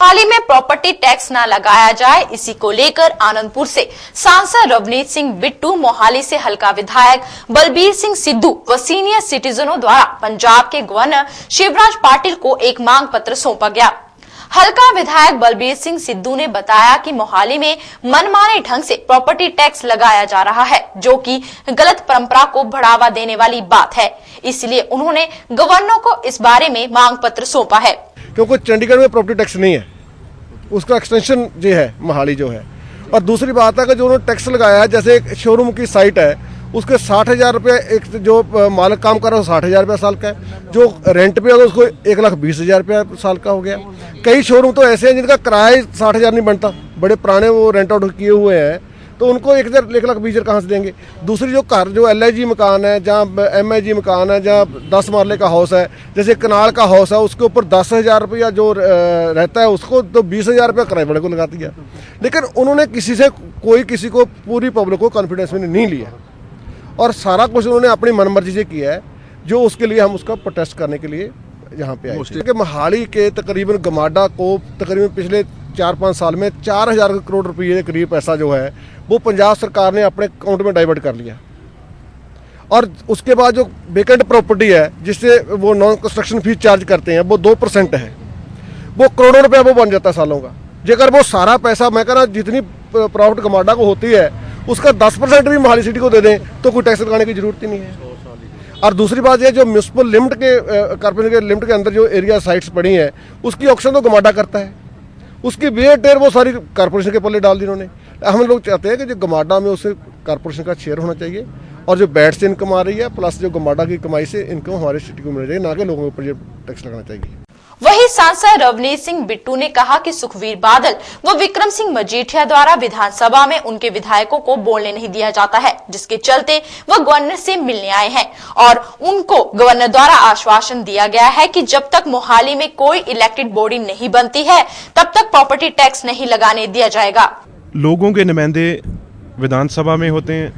मोहाली में property tax न लगाया जाए, इसी को लेकर आनंदपुर से सांसद रवनीत सिंह बिट्टू, मोहाली से हल्का विधायक बलबीर सिंह सिद्धू व सीनियर सिटीजनों द्वारा पंजाब के गवर्नर शिवराज पाटिल को एक मांग पत्र सौंपा गया। हल्का विधायक बलबीर सिंह सिद्धू ने बताया कि मोहाली में मनमाने ढंग से प्रॉपर्टी टैक्स लगाया जा रहा है, जो कि गलत परंपरा को बढ़ावा देने वाली बात है। इसलिए उन्होंने गवर्नर को इस बारे में मांग पत्र सौंपा है। क्योंकि चंडीगढ़ में प्रॉपर्टी टैक्स नहीं है, उसका एक्सटेंशन जो है मोहाली जो है। और दूसरी बात है कि जो उन्होंने टैक्स लगाया है, जैसे एक शोरूम की साइट है उसके 60,000 रुपये, एक जो मालिक काम कर रहा है 60,000 रुपये साल का है, जो रेंट पे होगा उसको 1,20,000 रुपये साल का हो गया। कई शोरूम तो ऐसे हैं जिनका किराया 60,000 नहीं बनता, बड़े पुराने वो रेंट आउट किए हुए हैं, तो उनको 1,20,000 कहाँ से देंगे। दूसरी जो घर जो LIG मकान है, जहाँ MIG मकान है, जहाँ 10 मरले का हाउस है, जैसे कनाल का हाउस है, उसके ऊपर 10,000 रुपया जो रहता है उसको तो 20,000 रुपया किराए वाले को लगा दिया। लेकिन उन्होंने किसी को पूरी पब्लिक को कॉन्फिडेंस में नहीं लिया और सारा कुछ उन्होंने अपनी मनमर्जी से किया है, जो उसके लिए हम उसका प्रोटेस्ट करने के लिए यहाँ पे आए थे। मोहाली के तकरीबन गमाडा को तकरीबन पिछले 4-5 साल में 4,000 करोड़ रुपये के करीब पैसा जो है वो पंजाब सरकार ने अपने अकाउंट में डाइवर्ट कर लिया। और उसके बाद जो वेकेंट प्रॉपर्टी है जिससे वो नॉन कंस्ट्रक्शन फीस चार्ज करते हैं वो 2% है, वो करोड़ों रुपया वो बन जाता है सालों का। जेकर वो सारा पैसा मैं कह रहा जितनी प्रॉफिट गमाडा को होती है उसका 10% भी मोहाली सिटी को दे दें तो कोई टैक्स लगाने की जरूरत ही नहीं है। और दूसरी बात यह, जो म्यूनसिपल लिमिट के कॉर्पोरेशन के लिमिट के अंदर जो एरिया साइट्स पड़ी हैं उसकी ऑक्शन तो गमाडा करता है, उसकी वेयर टेयर वो सारी कॉर्पोरेशन के पल्ले डाल दी उन्होंने। हम लोग चाहते हैं कि जो गमाडा में उसे कॉर्पोरेशन का शेयर होना चाहिए और जो बैट से इनकम आ रही है प्लस जो गमाडा की कमाई से इनकम हमारे सिटी को मिलना चाहिए, ना कि लोगों के ऊपर ये टैक्स लगाना चाहिए। वही सांसद रवनीत सिंह बिट्टू ने कहा कि सुखवीर बादल व विक्रम सिंह मजीठिया द्वारा विधानसभा में उनके विधायकों को बोलने नहीं दिया जाता है, जिसके चलते वह गवर्नर से मिलने आए हैं और उनको गवर्नर द्वारा आश्वासन दिया गया है कि जब तक मोहाली में कोई इलेक्टेड बॉडी नहीं बनती है तब तक प्रॉपर्टी टैक्स नहीं लगाने दिया जाएगा। लोगों के नुमाइंदे विधानसभा में होते हैं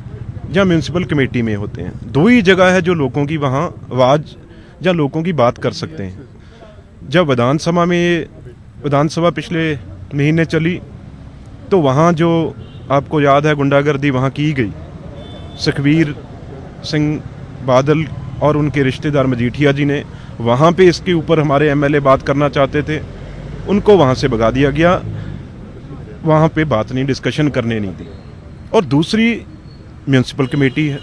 या म्यूनसिपल कमेटी में होते हैं, दो ही जगह है जो लोगों की वहाँ आवाज या लोगों की बात कर सकते हैं। जब विधानसभा पिछले महीने चली तो वहाँ जो आपको याद है गुंडागर्दी वहाँ की गई, सुखवीर सिंह बादल और उनके रिश्तेदार मजीठिया जी ने वहाँ पे इसके ऊपर हमारे MLA बात करना चाहते थे, उनको वहाँ से भगा दिया गया, वहाँ पे बात नहीं, डिस्कशन करने नहीं दी। और दूसरी म्यूनसिपल कमेटी है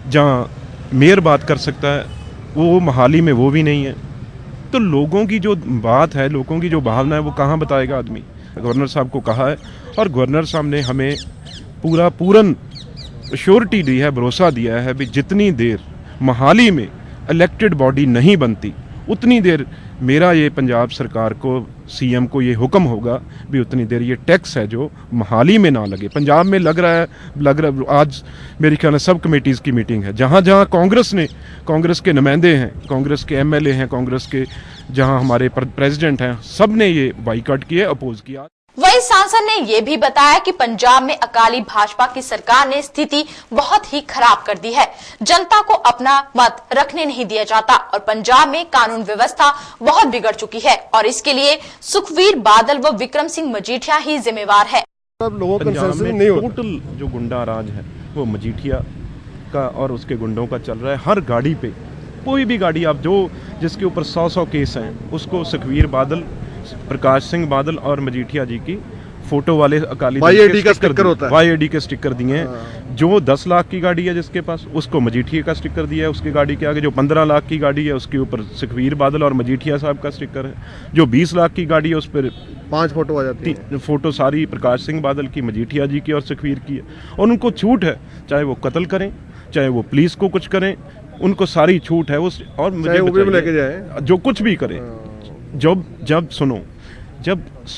जहाँ मेयर बात कर सकता है, वो मोहाली में वो भी नहीं है। तो लोगों की जो बात है, लोगों की जो भावना है वो कहाँ बताएगा आदमी। गवर्नर साहब को कहा है और गवर्नर साहब ने हमें पूरन श्योरिटी दी है, भरोसा दिया है भी जितनी देर मोहाली में इलेक्टेड बॉडी नहीं बनती उतनी देर मेरा ये पंजाब सरकार को, CM को ये हुक्म होगा भी उतनी देर ये टैक्स है जो मोहाली में ना लगे। पंजाब में लग रहा है आज मेरे ख्याल में सब कमेटीज़ की मीटिंग है, जहाँ जहाँ कांग्रेस के नुमाइंदे हैं, कांग्रेस के MLA हैं, कांग्रेस के जहाँ हमारे प्रेसिडेंट हैं, सब ने ये बाइकआउट किया, अपोज किया। वही सांसद ने यह भी बताया कि पंजाब में अकाली भाजपा की सरकार ने स्थिति बहुत ही खराब कर दी है, जनता को अपना मत रखने नहीं दिया जाता और पंजाब में कानून व्यवस्था बहुत बिगड़ चुकी है और इसके लिए सुखवीर बादल व विक्रम सिंह मजीठिया ही जिम्मेवार है। पंजाब में टोटल जो गुंडा राज है वो मजीठिया का और उसके गुंडों का चल रहा है। हर गाड़ी पे, कोई भी गाड़ी आप जिसके ऊपर 100 केस हैं उसको सुखवीर बादल, प्रकाश सिंह बादल और मजीठिया जी की फोटो वाले अकाली YAD का स्टिकर होता है, YAD के स्टिकर दिए हैं। जो 10 लाख की गाड़ी है जिसके पास, उसको मजीठिया का स्टिकर दिया है उसकी गाड़ी के आगे। जो 15 लाख की गाड़ी है उसके ऊपर सुखवीर बादल और मजीठिया साहब का स्टिकर है। जो 20 लाख की गाड़ी है उस पर 5 फोटो आ जाती है, फोटो सारी प्रकाश सिंह बादल की, मजीठिया जी की और सुखवीर की है। और उनको छूट है, चाहे वो कत्ल करें, चाहे वो पुलिस को कुछ करें, उनको सारी छूट है। और मुझे लेके जाए जो कुछ भी करें, जब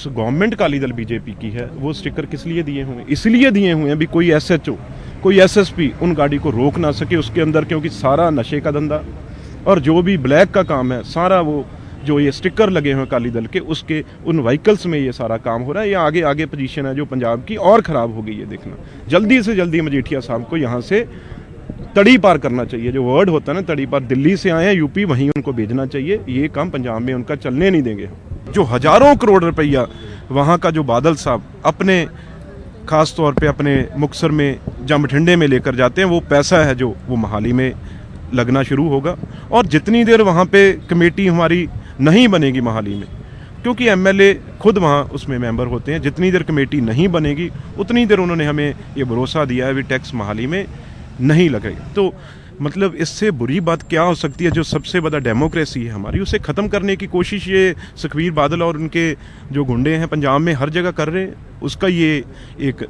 गवर्नमेंट अकाली दल BJP की है, वो स्टिकर किस लिए दिए हुए हैं? इसलिए दिए हुए हैं भी कोई SHO, कोई SSP उन गाड़ी को रोक ना सके उसके अंदर, क्योंकि सारा नशे का धंधा और जो भी ब्लैक का काम है सारा वो जो ये स्टिकर लगे हुए अकाली दल के उसके उन व्हीकल्स में ये सारा काम हो रहा है। ये आगे पोजीशन है जो पंजाब की और ख़राब हो गई है। देखना जल्दी से जल्दी मजीठिया साहब को यहाँ से तड़ी पार करना चाहिए। जो वर्ड होता है ना तड़ी पार, दिल्ली से आए हैं UP, वहीं उनको भेजना चाहिए। ये काम पंजाब में उनका चलने नहीं देंगे। जो हजारों करोड़ रुपया वहाँ का जो बादल साहब अपने खास तौर पे अपने मुक्तसर में या बठिंडे में लेकर जाते हैं, वो पैसा है जो वो मोहाली में लगना शुरू होगा। और जितनी देर वहाँ पे कमेटी हमारी नहीं बनेगी मोहाली में, क्योंकि एमएलए खुद वहाँ उसमें मेंबर होते हैं, जितनी देर कमेटी नहीं बनेगी उतनी देर उन्होंने हमें ये भरोसा दिया है भी टैक्स मोहाली में नहीं लगेगा। तो मतलब इससे बुरी बात क्या हो सकती है? जो सबसे बड़ा डेमोक्रेसी है हमारी, उसे ख़त्म करने की कोशिश ये सुखबीर बादल और उनके जो गुंडे हैं पंजाब में हर जगह कर रहे हैं, उसका ये एक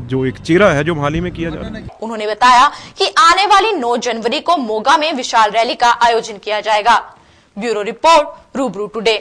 जो एक चेहरा है जो मोहाली में किया जा रहा है। उन्होंने बताया कि आने वाली 9 जनवरी को मोगा में विशाल रैली का आयोजन किया जाएगा। ब्यूरो रिपोर्ट, रूबरू टुडे।